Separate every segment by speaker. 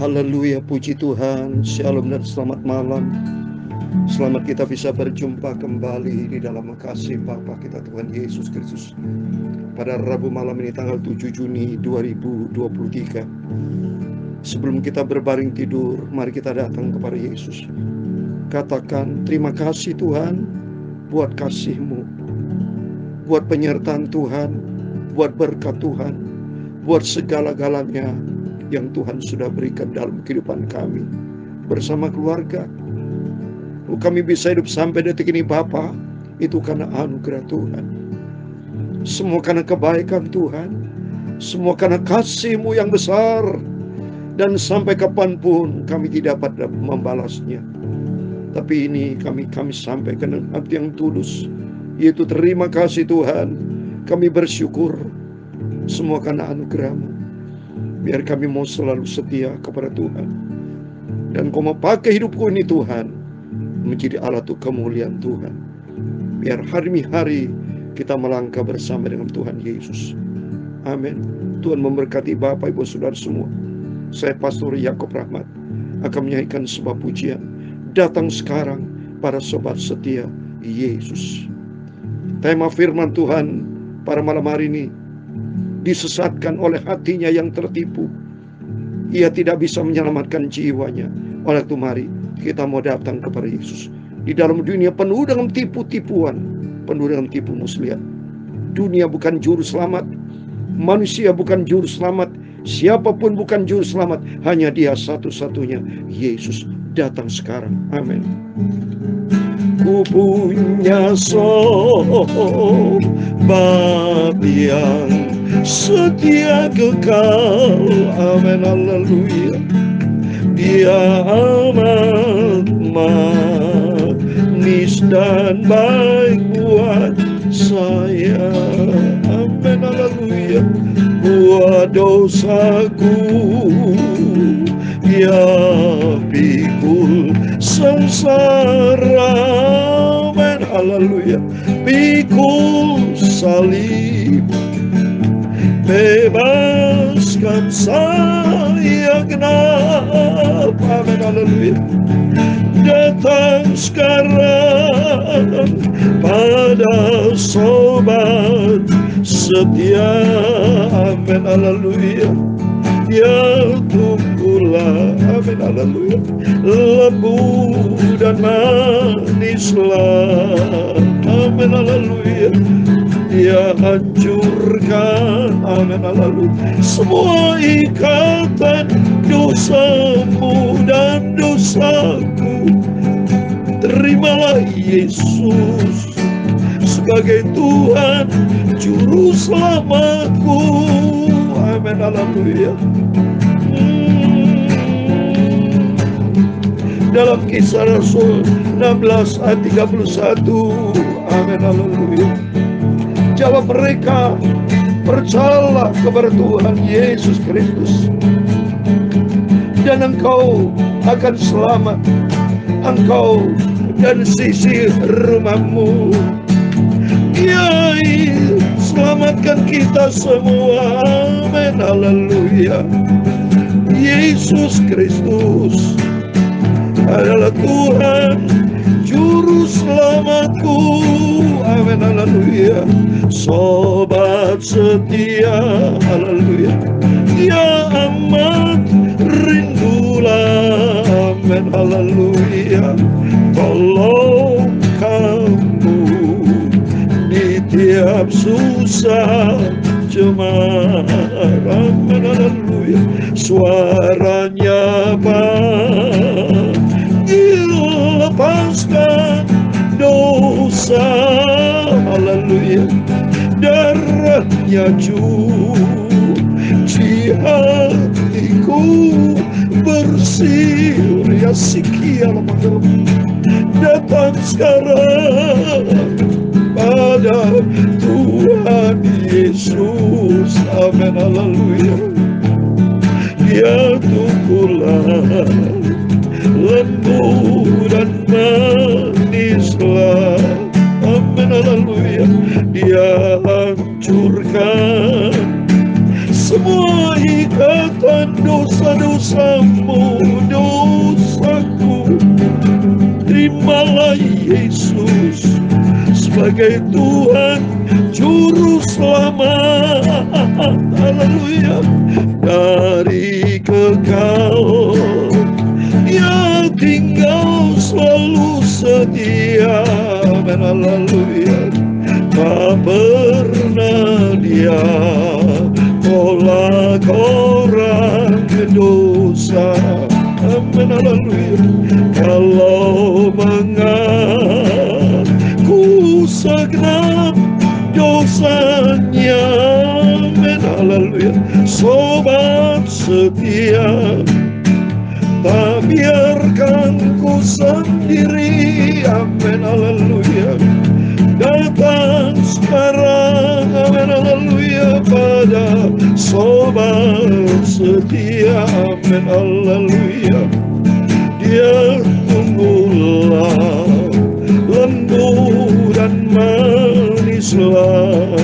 Speaker 1: Haleluya, puji Tuhan. Shalom dan selamat malam. Selamat kita bisa berjumpa kembali di dalam kasih Bapa kita Tuhan Yesus Kristus pada Rabu malam ini tanggal 7 Juni 2023. Sebelum kita berbaring tidur, mari kita datang kepada Yesus. Katakan, terima kasih Tuhan buat kasih-Mu, buat penyertaan Tuhan, buat berkat Tuhan, buat segala-galanya yang Tuhan sudah berikan dalam kehidupan kami bersama keluarga. Kami bisa hidup sampai detik ini Bapa, itu karena anugerah Tuhan. Semua karena kebaikan Tuhan, semua karena kasih-Mu yang besar. Dan sampai kapanpun kami tidak dapat membalasnya. Tapi ini kami sampaikan dengan hati yang tulus, yaitu terima kasih Tuhan. Kami bersyukur semua karena anugerah-Mu. Biar kami mau selalu setia kepada Tuhan. Dan Kau mau pakai hidupku ini Tuhan menjadi alat untuk kemuliaan Tuhan. Biar hari demi hari kita melangkah bersama dengan Tuhan Yesus. Amin. Tuhan memberkati Bapak Ibu Saudara semua. Saya Pastor Yakob Rahmat akan menyanyikan sebuah pujian. Datang sekarang para sobat setia Yesus. Tema firman Tuhan pada malam hari ini, disesatkan oleh hatinya yang tertipu. Ia tidak bisa menyelamatkan jiwanya. Oleh itu mari kita mau datang kepada Yesus. Di dalam dunia penuh dengan tipu-tipuan, penuh dengan tipu muslihat. Dunia bukan juru selamat, manusia bukan juru selamat, siapapun bukan juru selamat, hanya Dia satu-satunya, Yesus. Datang sekarang. Amin. Ku punya sobat yang setia kekal. Amin, haleluya. Dia amat manis dan baik buat saya. Amin, haleluya. Buat dosaku ya pikul sengsara. Amin, haleluya. Pikul salib, bebaskan saya genap. Amin, haleluya. Datang sekarang pada sobat setia. Amin, haleluya. Ya tunggulah. Amin, haleluya. Lembu dan manislah. Amin, haleluya. Dia hancurkan, amin, haleluya, semua ikatan dosamu dan dosaku. Terimalah Yesus sebagai Tuhan Juru Selamatku. Amin, haleluya. Dalam Kisah Rasul 16 ayat 31. Amin, haleluya. Jawab mereka, percayalah kepada Tuhan Yesus Kristus, dan engkau akan selamat, engkau dan sisi rumahmu. Ya, selamatkan kita semua. Amin, haleluya. Yesus Kristus adalah Tuhan Juru Selamatku. Amin, haleluya. Sobat setia, haleluya, ya amat rindulah. Amin, haleluya. Tolong kamu di tiap susah cemar. Amin, haleluya. Suaranya dilepaskan dosa. Haleluya. Darahnya cuci hatiku bersih. Ya sikial malam. Datang sekarang pada Tuhan Yesus. Amin, haleluya. Ya tunggulah, lembu dan manislah. Amin, haleluya. Dia hancurkan semua ikatan dosa-dosamu, dosaku. Terimalah Yesus sebagai Tuhan Juru Selamat. Haleluya. Dari kekal Dia tinggal selalu setia. Haleluya. Tak pernah Dia tolak orang berdosa. Amin, haleluya. Kalau mengaku segenap dosanya, amin, haleluya. Sobat setia, tak biarkan ku sendiri, amin, haleluya. Datang sekarang, amin, haleluya, pada sobat setia, amin, haleluya. Dia tunggulah lembut dan manislah,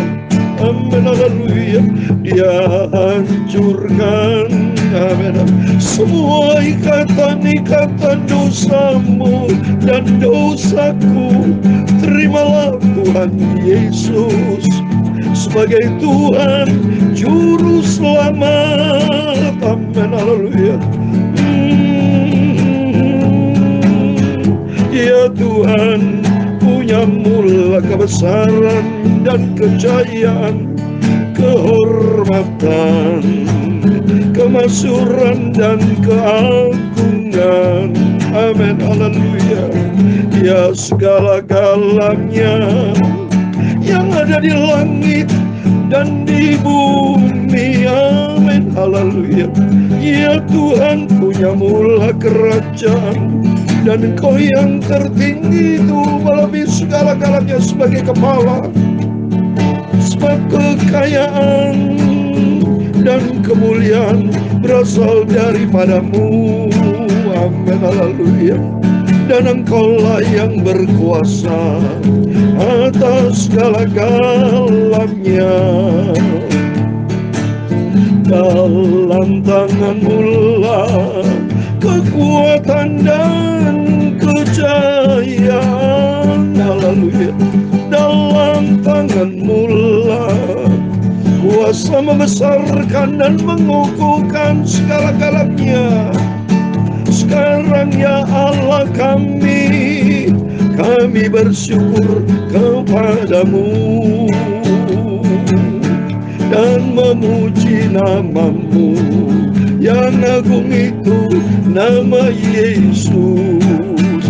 Speaker 1: amin, haleluya. Dia hancurkan, amin, semua ikatan-ikatan dosamu dan dosaku. Terimalah Tuhan Yesus sebagai Tuhan Juru Selamat, amin, haleluya. Ya Tuhan punya mula kebesaran dan kejayaan, kehormatan, kemasyhuran dan keagungan, amin, haleluya. Ya segala-galanya yang ada di langit dan di bumi, amin, haleluya. Ya Tuhan punya mula kerajaan, dan Engkau yang tertinggi itu melebihi segala-galanya sebagai kepala. Sebab kekayaan dan kemuliaan berasal daripadamu, amin, haleluya. Dan Engkaulah yang berkuasa atas segala-galanya. Dalam tangan-Mu lah kekuatan dan kejayaan, haleluya. Dalam tangan-Mu lah kuasa membesarkan dan mengukuhkan segala-galanya. Sekarang ya Allah kami bersyukur kepadamu dan memuji nama-Mu yang agung itu, nama Yesus,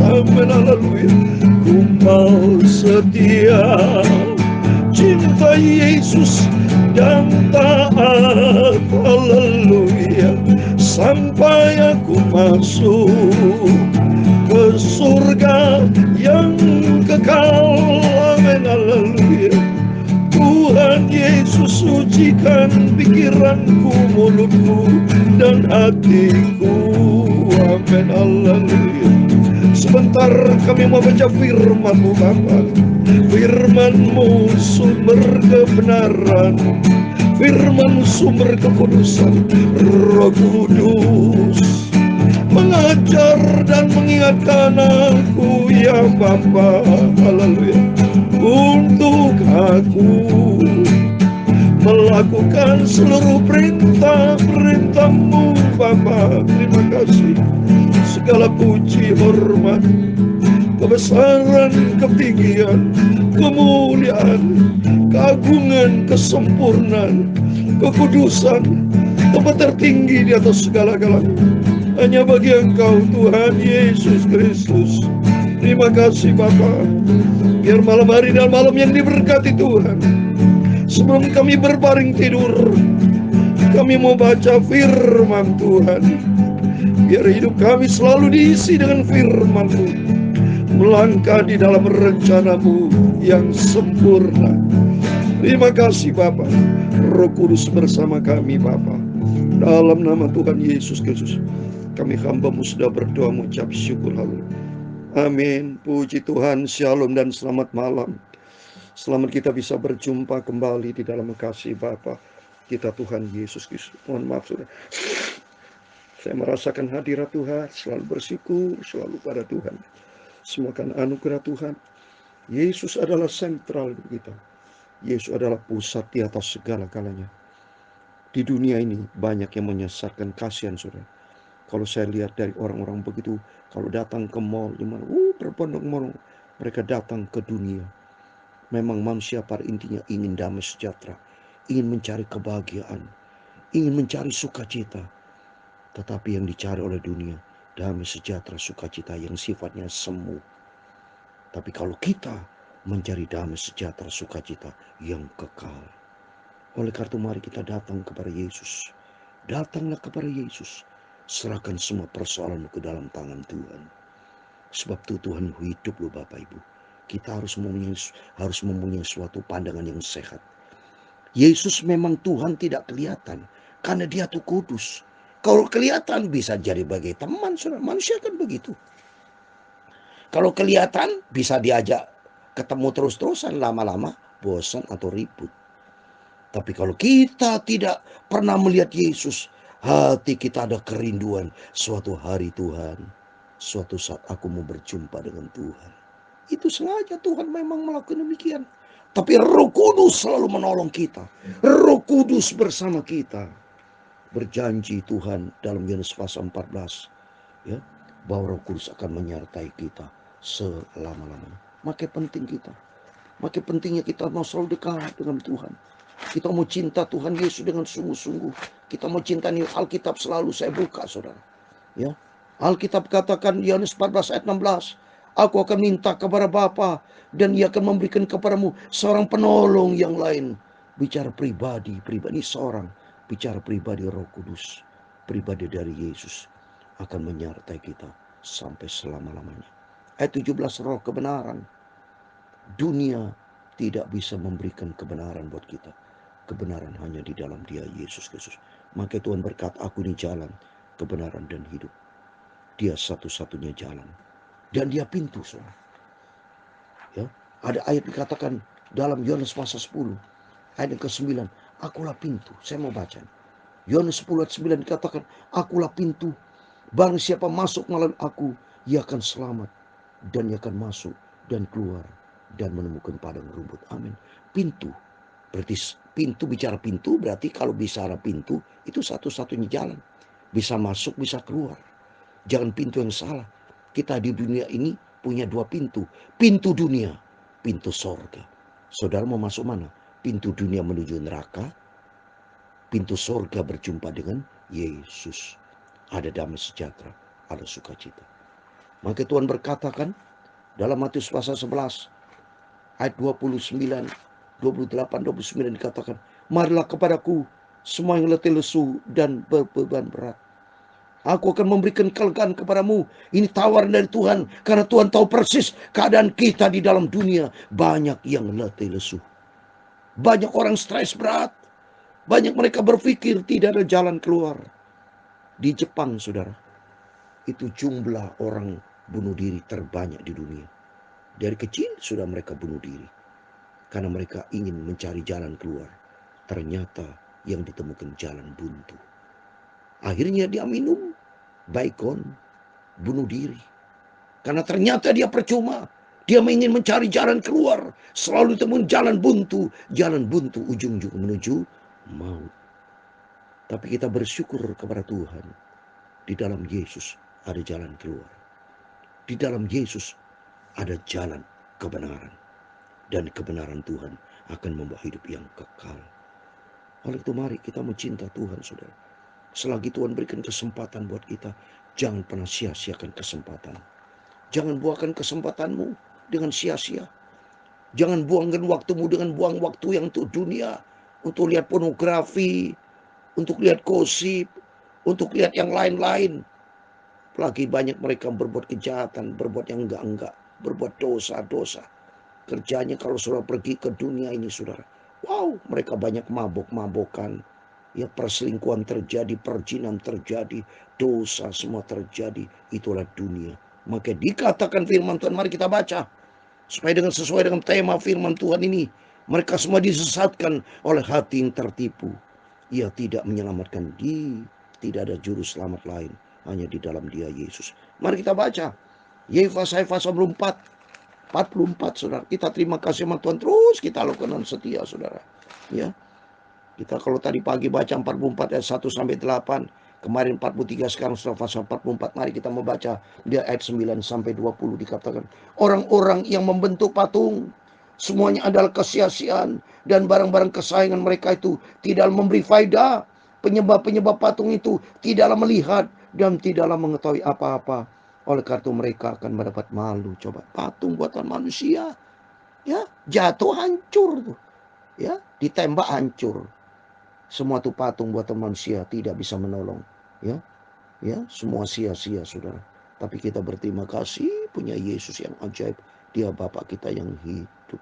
Speaker 1: amin, haleluya. Ku mau setia, cinta Yesus dan taat, haleluya, sampai aku masuk ke surga yang kekal, amin, haleluya. Tuhan Yesus sucikan pikiranku, mulutku dan hatiku, amin, haleluya. Sebentar kami mau baca firman-Mu Bapa. Firman-Mu sumber kebenaran, firman-Mu sumber kekudusan. Roh Kudus mengajar dan mengingatkan aku ya Bapa, haleluya, untuk aku melakukan seluruh perintah-perintah-Mu Bapa. Terima kasih. Segala puji, hormat, kebesaran, ketinggian, kemuliaan, keagungan, kesempurnaan, kekudusan, tempat tertinggi di atas segala-galanya hanya bagi Engkau Tuhan Yesus Kristus. Terima kasih Bapa. Biar malam hari dan malam yang diberkati Tuhan, sebelum kami berbaring tidur, kami mau baca firman Tuhan. Biar hidup kami selalu diisi dengan firman-Mu, melangkah di dalam rencana-Mu yang sempurna. Terima kasih Bapa. Roh Kudus bersama kami Bapa. Dalam nama Tuhan Yesus Kristus, kami hamba-Mu sudah berdoa mengucap syukur, haleluya. Amin. Puji Tuhan, shalom dan selamat malam. Selamat kita bisa berjumpa kembali di dalam kasih Bapa. kita Tuhan Yesus Kristus. Mohon maaf saudara. Saya merasakan hadirat Tuhan, selalu bersyukur, selalu pada Tuhan. Semua kan anugerah Tuhan. Yesus adalah sentral kita. Yesus adalah pusat di atas segala-galanya. Di dunia ini banyak yang menyesatkan, kasihan saudara. Kalau saya lihat dari orang-orang begitu, kalau datang ke mall, berbondong-bondong, mereka datang ke dunia. Memang manusia pada intinya ingin damai sejahtera, ingin mencari kebahagiaan, ingin mencari sukacita. Tetapi yang dicari oleh dunia, damai sejahtera, sukacita yang sifatnya semu. Tapi kalau kita mencari damai sejahtera, sukacita yang kekal. Oleh karena itu mari kita datang kepada Yesus. Datanglah kepada Yesus. Serahkan semua persoalanmu ke dalam tangan Tuhan. Sebab itu Tuhan hidup loh Bapak Ibu. Kita harus mempunyai suatu pandangan yang sehat. Yesus memang Tuhan tidak kelihatan. Karena dia tuh kudus. Kalau kelihatan bisa jadi bagai teman, saudara. Manusia kan begitu. Kalau kelihatan bisa diajak ketemu terus-terusan, lama-lama bosan atau ribut. Tapi kalau kita tidak pernah melihat Yesus, hati kita ada kerinduan. Suatu hari Tuhan, suatu saat aku mau berjumpa dengan Tuhan. Itu sengaja Tuhan memang melakukan demikian. Tapi Roh Kudus selalu menolong kita. Roh Kudus bersama kita. Berjanji Tuhan dalam Yohanes pasal 14, ya, bahwa Roh Kudus akan menyertai kita selama-lamanya. Makin penting kita. Makin pentingnya kita mau selalu dekat dengan Tuhan. Kita mau cinta Tuhan Yesus dengan sungguh-sungguh. Kita mau cinta nih Alkitab selalu saya buka saudara. Ya, Alkitab katakan Yohanes 14 ayat 16. Aku akan minta kepada Bapa dan Ia akan memberikan kepadamu seorang penolong yang lain. Bicara pribadi seorang. Bicara pribadi Roh Kudus. Pribadi dari Yesus akan menyertai kita sampai selama-lamanya. Ayat 17 roh kebenaran. Dunia tidak bisa memberikan kebenaran buat kita. Kebenaran hanya di dalam Dia Yesus Kristus. Maka Tuhan berkata, aku ini jalan, kebenaran dan hidup. Dia satu-satunya jalan. Dan Dia pintu, saudara. Ya, ada ayat dikatakan dalam Yohanes pasal 10, ayat yang ke-9, akulah pintu. Saya mau baca. Yohanes 10 ayat 9 dikatakan, akulah pintu. Barang siapa masuk melalui aku, ia akan selamat. Dan ia akan masuk dan keluar dan menemukan padang rumput. Amin. Pintu. Berarti pintu, bicara pintu berarti kalau bicara pintu itu satu-satunya jalan. Bisa masuk, bisa keluar. Jangan pintu yang salah. Kita di dunia ini punya dua pintu. Pintu dunia, pintu sorga. Saudara mau masuk mana? Pintu dunia menuju neraka. Pintu sorga berjumpa dengan Yesus. Ada damai sejahtera, ada sukacita. Maka Tuhan berkatakan dalam Matius pasal 11 ayat 29, 28, 29 dikatakan, marilah kepadaku semua yang letih lesu dan berbeban berat. Aku akan memberikan kelegaan kepadamu. Ini tawaran dari Tuhan. Karena Tuhan tahu persis keadaan kita di dalam dunia. Banyak yang letih lesu. Banyak orang stres berat. Banyak mereka berpikir tidak ada jalan keluar. Di Jepang, saudara, itu jumlah orang bunuh diri terbanyak di dunia. Dari kecil sudah mereka bunuh diri. Karena mereka ingin mencari jalan keluar. Ternyata yang ditemukan jalan buntu. Akhirnya dia minum Baygon, bunuh diri. Karena ternyata dia percuma. Dia ingin mencari jalan keluar. Selalu temukan jalan buntu. Jalan buntu ujung-ujung menuju maut. Tapi kita bersyukur kepada Tuhan. Di dalam Yesus ada jalan keluar. Di dalam Yesus ada jalan kebenaran. Dan kebenaran Tuhan akan membawa hidup yang kekal. Oleh itu mari kita mencinta Tuhan, saudara. Selagi Tuhan berikan kesempatan buat kita, jangan pernah sia-siakan kesempatan. Jangan buangkan kesempatanmu dengan sia-sia. Jangan buangkan waktumu dengan buang waktu yang untuk dunia. Untuk lihat pornografi, untuk lihat gosip, untuk lihat yang lain-lain. Apalagi banyak mereka berbuat kejahatan, berbuat yang enggak-enggak, berbuat dosa-dosa. Kerjanya kalau sudah pergi ke dunia ini, saudara. Wow, mereka banyak mabok-mabokan. Ya, perselingkuhan terjadi, perjinan terjadi, dosa semua terjadi. Itulah dunia. Maka dikatakan firman Tuhan, mari kita baca. Supaya sesuai dengan tema firman Tuhan ini. Mereka semua disesatkan oleh hati yang tertipu. Ia tidak menyelamatkan tidak ada juru selamat lain, hanya di dalam Dia Yesus. Mari kita baca Yefasa 44, saudara. Kita terima kasih sama Tuhan, terus kita lakukan dengan setia, saudara. Ya, kita kalau tadi pagi baca 44 ayat 1 sampai 8, kemarin 43, sekarang sudah pasal 44. Mari kita membaca di ayat 9 sampai 20 dikatakan, orang-orang yang membentuk patung semuanya adalah kesia-siaan dan barang-barang kesayangan mereka itu tidak memberi faedah. Penyembah-penyembah patung itu tidaklah melihat dan tidaklah mengetahui apa-apa. Oleh karena itu mereka akan mendapat malu. Coba, patung buatan manusia, ya, jatuh hancur tuh, ya, ditembak hancur. Semua itu patung buatan manusia, tidak bisa menolong, ya, ya, semua sia-sia, saudara. Tapi kita berterima kasih punya Yesus yang ajaib. Dia Bapa kita yang hidup.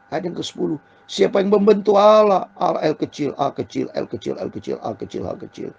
Speaker 1: Ayat yang ke-10, siapa yang membentuk Allah, Allah L kecil, A kecil, L kecil, L kecil, A kecil, H kecil,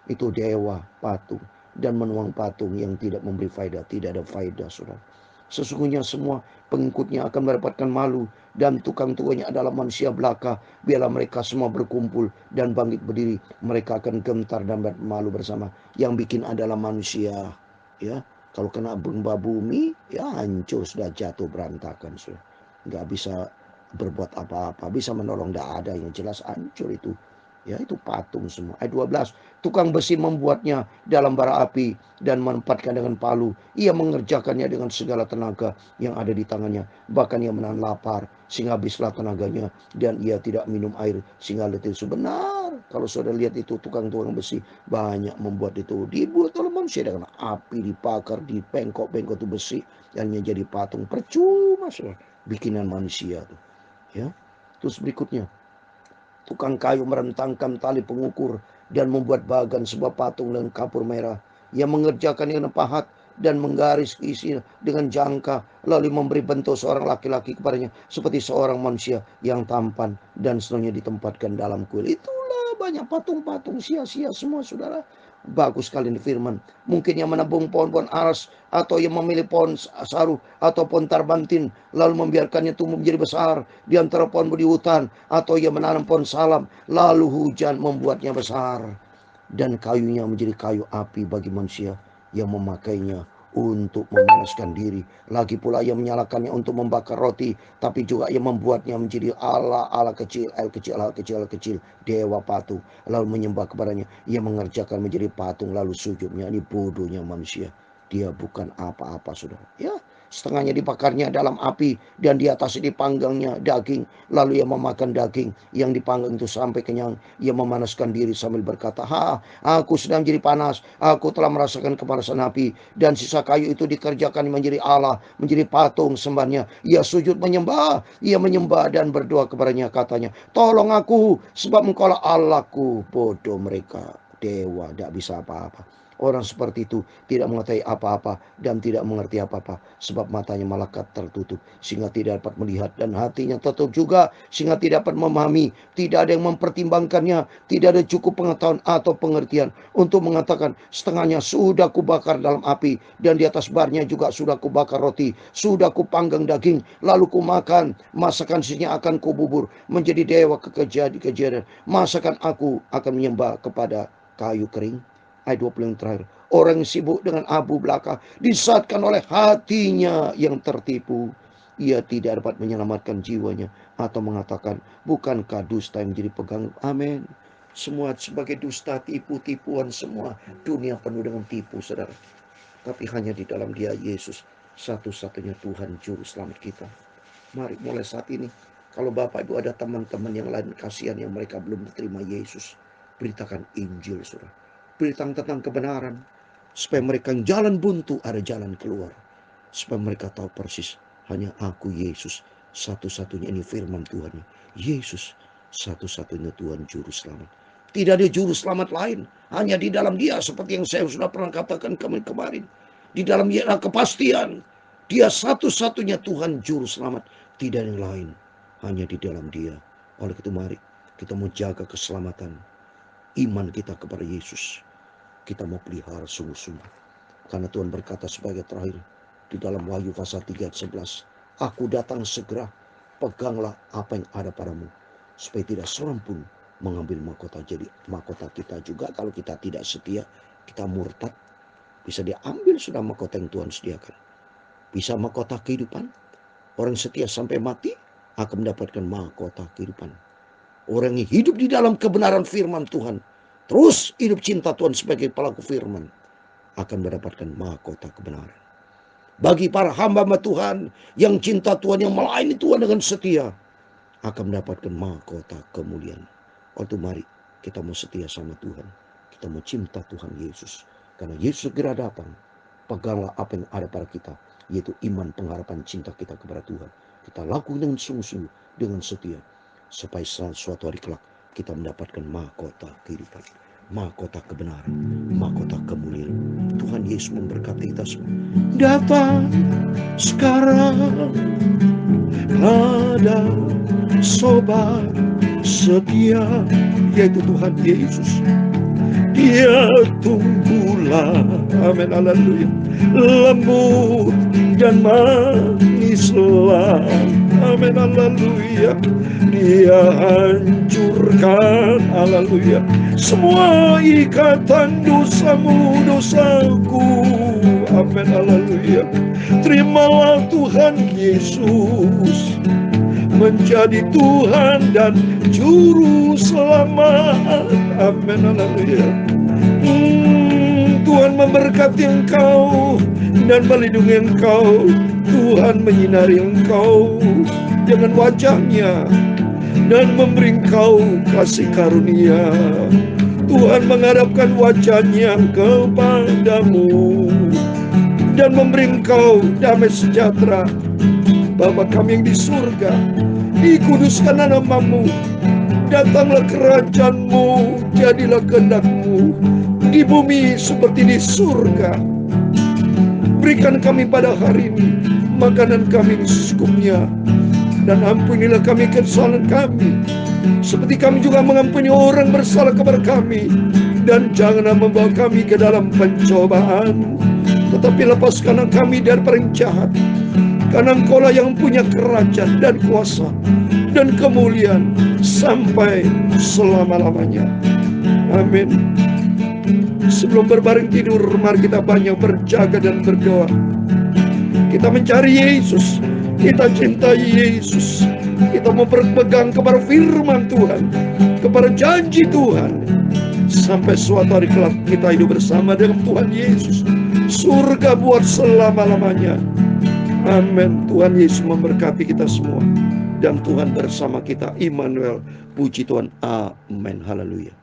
Speaker 1: itu dewa patung dan menuang patung yang tidak memberi faedah, tidak ada faedah, saudara. Sesungguhnya semua pengikutnya akan mendapatkan malu, dan tukang-tukangnya adalah manusia belaka. Biarlah mereka semua berkumpul dan bangkit berdiri, mereka akan gentar dan malu bersama. Yang bikin adalah manusia, ya. Kalau kena gempa bumi, ya hancur, sudah jatuh berantakan, sudah nggak bisa berbuat apa-apa, bisa menolong, tidak ada, yang jelas hancur itu. Ya, itu patung semua. Ayat 12, tukang besi membuatnya dalam bara api dan menempatkan dengan palu. Ia mengerjakannya dengan segala tenaga yang ada di tangannya. Bahkan ia menahan lapar sehingga habislah tenaganya, dan ia tidak minum air sehingga letih. Benar, kalau saudara lihat itu tukang-tukang besi banyak membuat itu, dibuat oleh manusia dengan api, dibakar, dipengkok-pengkok itu besi, dan jadi patung. Percuma, saudara, bikinan manusia tuh, ya. Terus berikutnya, tukang kayu merentangkan tali pengukur dan membuat bagan sebuah patung dengan kapur merah. Ia mengerjakan dengan pahat dan menggaris isi dengan jangka, lalu memberi bentuk seorang laki-laki kepadanya seperti seorang manusia yang tampan, dan seluruhnya ditempatkan dalam kuil. Itulah banyak patung-patung sia-sia semua, saudara. Bagus sekali ini firman. Mungkin yang menabung pohon-pohon aras, atau yang memilih pohon saru atau pohon tarbantin, lalu membiarkannya tumbuh menjadi besar di antara pohon di hutan, atau ia menanam pohon salam, lalu hujan membuatnya besar, dan kayunya menjadi kayu api bagi manusia yang memakainya untuk memanaskan diri. Lagi pula ia menyalakannya untuk membakar roti, tapi juga ia membuatnya menjadi Allah kecil, L kecil, H kecil, L kecil, dewa patung, lalu menyembah kepadanya. Ia mengerjakan menjadi patung lalu sujudnya. Ini bodohnya manusia. Dia bukan apa-apa, saudara. Ya, setengahnya dibakarnya dalam api, dan di atasnya dipanggangnya daging. Lalu ia memakan daging yang dipanggang itu sampai kenyang. Ia memanaskan diri sambil berkata, aku sedang jadi panas. Aku telah merasakan kepanasan api. Dan sisa kayu itu dikerjakan menjadi Allah, menjadi patung sembahnya. Ia sujud menyembah. Ia menyembah dan berdoa kepadanya, katanya, tolong aku, sebab engkaulah Allahku. Bodoh mereka, dewa, tidak bisa apa-apa. Orang seperti itu tidak mengetahui apa-apa dan tidak mengerti apa-apa, sebab matanya malaikat tertutup sehingga tidak dapat melihat, dan hatinya tertutup juga sehingga tidak dapat memahami. Tidak ada yang mempertimbangkannya, tidak ada cukup pengetahuan atau pengertian untuk mengatakan, setengahnya sudah kubakar dalam api, dan di atas barnya juga sudah kubakar roti, sudah kupanggang daging, lalu kumakan. Masakan sisinya akan kububur menjadi dewa kejadian. Masakan aku akan menyembah kepada kayu kering. Ayat 20 yang terakhir, orang yang sibuk dengan abu belaka disesatkan oleh hatinya yang tertipu. Ia tidak dapat menyelamatkan jiwanya, atau mengatakan, bukankah dusta yang menjadi pegang? Amin. Semua sebagai dusta, tipu-tipuan semua. Dunia penuh dengan tipu, saudara. Tapi hanya di dalam Dia Yesus, satu-satunya Tuhan Juru Selamat kita. Mari mulai saat ini, kalau Bapak Ibu ada teman-teman yang lain kasihan yang mereka belum terima Yesus, beritakan Injil, saudara. Beritakan tentang kebenaran, supaya mereka yang jalan buntu ada jalan keluar. Supaya mereka tahu persis, hanya aku Yesus, satu-satunya, ini firman Tuhan. Yesus, satu-satunya Tuhan Juru Selamat. Tidak ada Juru Selamat lain, hanya di dalam Dia, seperti yang saya sudah pernah katakan kemarin. Di dalam Dia ada kepastian. Dia satu-satunya Tuhan Juru Selamat, tidak yang lain, hanya di dalam Dia. Oleh itu mari kita mau jaga keselamatan iman kita kepada Yesus. Kita mau pelihara sungguh-sungguh. Karena Tuhan berkata sebagai terakhir di dalam Wahyu pasal 3 ayat 11, aku datang segera, peganglah apa yang ada padamu, supaya tidak seorang pun mengambil mahkota. Jadi mahkota kita juga kalau kita tidak setia, kita murtad, bisa diambil sudah mahkota yang Tuhan sediakan. Bisa mahkota kehidupan. Orang setia sampai mati akan mendapatkan mahkota kehidupan. Orang yang hidup di dalam kebenaran firman Tuhan, terus hidup cinta Tuhan sebagai pelaku firman, akan mendapatkan mahkota kebenaran. Bagi para hamba Tuhan yang cinta Tuhan, yang melayani Tuhan dengan setia, akan mendapatkan mahkota kemuliaan. Waktu mari kita mau setia sama Tuhan, kita mau cinta Tuhan Yesus, karena Yesus segera datang. Peganglah apa yang ada pada kita, yaitu iman, pengharapan, cinta kita kepada Tuhan. Kita lakukan dengan sungguh-sungguh, dengan setia, supaya suatu hari kelak kita mendapatkan mahkota kehidupan, mahkota kebenaran, mahkota kemuliaan. Tuhan Yesus memberkati kita semua. Datang sekarang pada sobat setia, yaitu Tuhan Yesus. Dia tunggulah, amin, haleluya, lembut dan manislah, amin, haleluya. Dia hancurkan, haleluya, semua ikatan dosamu, dosaku, amin, haleluya. Terimalah Tuhan Yesus menjadi Tuhan dan Juru Selamat, amin, haleluya. Tuhan memberkati engkau dan melindungi engkau. Tuhan menyinari engkau dengan wajahnya dan memberi engkau kasih karunia. Tuhan menghadapkan wajahnya kepadamu dan memberi engkau damai sejahtera. Bapa kami yang di surga, dikuduskan namamu, datanglah kerajaanmu, jadilah kehendak-mu di bumi seperti di surga. Berikan kami pada hari ini makanan kami secukupnya, dan ampunilah kami kesalahan kami, seperti kami juga mengampuni orang bersalah kepada kami. Dan janganlah membawa kami ke dalam pencobaan, tetapi lepaskanlah kami dari yang jahat. Karena Engkaulah yang punya kerajaan dan kuasa dan kemuliaan sampai selama-lamanya. Amin. Sebelum berbaring tidur, mari kita banyak berjaga dan berdoa. Kita mencari Yesus, kita cintai Yesus, kita mau berpegang kepada firman Tuhan, kepada janji Tuhan, sampai suatu hari kelak kita hidup bersama dengan Tuhan Yesus. Surga buat selama-lamanya. Amin. Tuhan Yesus memberkati kita semua, dan Tuhan bersama kita. Immanuel, puji Tuhan. Amin. Haleluya.